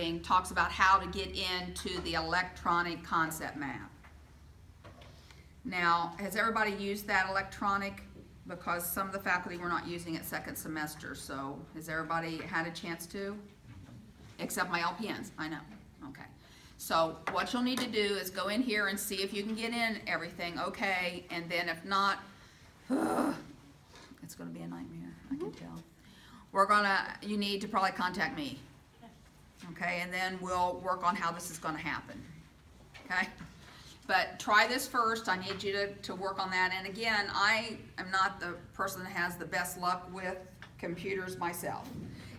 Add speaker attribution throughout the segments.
Speaker 1: mapping talks about how to get into the electronic concept map. Now, has everybody used that electronic? Because some of the faculty were not using it second semester, so has everybody had a chance to? Except my LPNs, I know, okay. So what you'll need to do is go in here and see if you can get in everything, okay, and then if not, it's gonna be a nightmare, I can tell. You need to probably contact me, okay, and then we'll work on how this is gonna happen, okay? But try this first. I need you to work on that. And again, I am not the person that has the best luck with computers myself.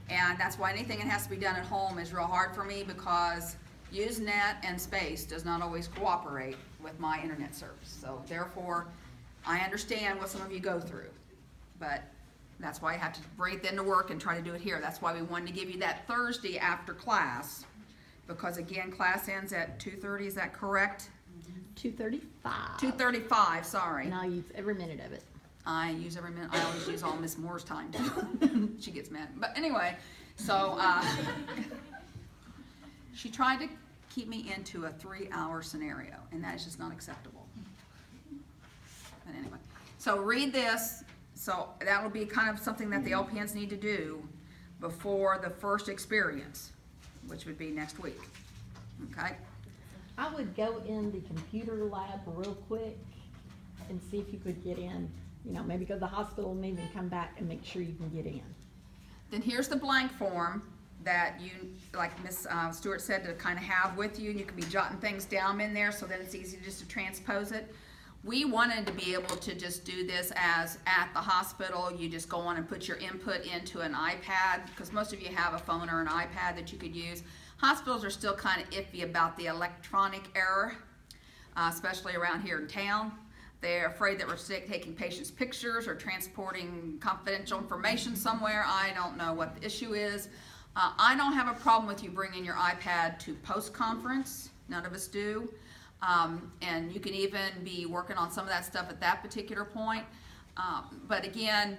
Speaker 1: And that's why anything that has to be done at home is real hard for me, because Usenet and space does not always cooperate with my internet service. So therefore, I understand what some of you go through. But that's why I have to bring it into work and try to do it here. That's why we wanted to give you that Thursday after class. Because again, class ends at 2:30, is that correct?
Speaker 2: 2:35.
Speaker 1: 2:35, sorry.
Speaker 2: And I'll use every minute of it.
Speaker 1: I use every minute. I always use all Miss Moore's time too. She gets mad. But anyway, so she tried to keep me into a 3-hour scenario, and that is just not acceptable. But anyway, so read this. So that will be kind of something that the LPNs need to do before the first experience, which would be next week. Okay?
Speaker 2: I would go in the computer lab real quick and see if you could get in. You know, maybe go to the hospital and even come back and make sure you can get in.
Speaker 1: Then here's the blank form that you, like Miss Stewart said, to kind of have with you. You can be jotting things down in there so that it's easy just to transpose it. We wanted to be able to just do this as at the hospital. You just go on and put your input into an iPad, because most of you have a phone or an iPad that you could use. Hospitals are still kind of iffy about the electronic era, especially around here in town. They're afraid that we're taking patients' pictures or transporting confidential information somewhere. I don't know what the issue is. I don't have a problem with you bringing your iPad to post-conference. None of us do. And you can even be working on some of that stuff at that particular point. But again,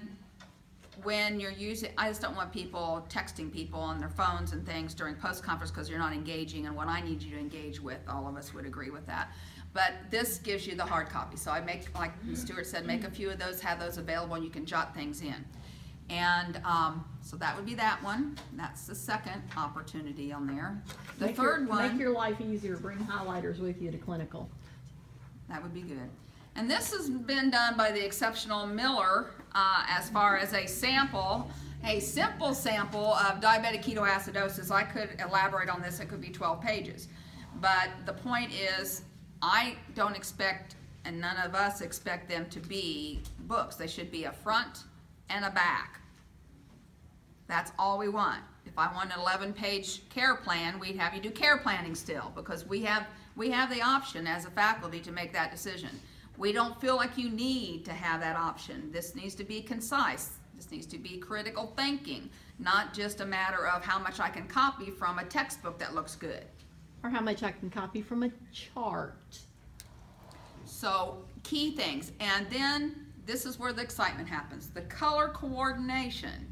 Speaker 1: when you're using, I just don't want people texting people on their phones and things during post-conference, because you're not engaging in what I need you to engage with. All of us would agree with that. But this gives you the hard copy. So I make, like Stuart said, make a few of those, have those available, and you can jot things in. And so that would be that one. That's the second opportunity on there. The third one.
Speaker 2: Make your life easier. Bring highlighters with you to clinical.
Speaker 1: That would be good. And this has been done by the exceptional Miller as far as a sample, a simple sample of diabetic ketoacidosis. I could elaborate on this. It could be 12 pages. But the point is, I don't expect, and none of us expect them to be books. They should be a front and a back. That's all we want. If I want an 11-page care plan, we'd have you do care planning still, because we have the option as a faculty to make that decision. We don't feel like you need to have that option. This needs to be concise. This needs to be critical thinking, not just a matter of how much I can copy from a textbook that looks good.
Speaker 2: Or how much I can copy from a chart.
Speaker 1: So, key things. And then, this is where the excitement happens. The color coordination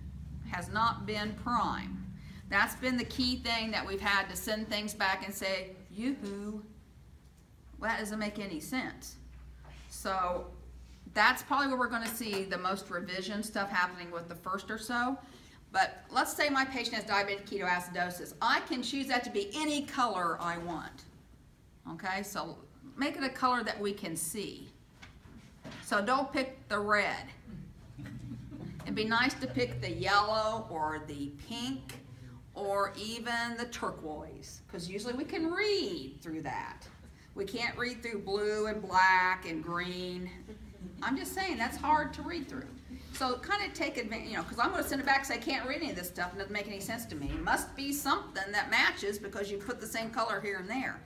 Speaker 1: has not been prime. That's been the key thing that we've had to send things back and say, yoo-hoo, well, that doesn't make any sense. So that's probably where we're going to see the most revision stuff happening with the first or so. But let's say my patient has diabetic ketoacidosis. I can choose that to be any color I want. Okay, so make it a color that we can see. So don't pick the red. It'd be nice to pick the yellow or the pink or even the turquoise, because usually we can read through that. We can't read through blue and black and green. I'm just saying, that's hard to read through. So kind of take advantage, you know, because I'm going to send it back and say I can't read any of this stuff, and it doesn't make any sense to me. It must be something that matches, because you put the same color here and there.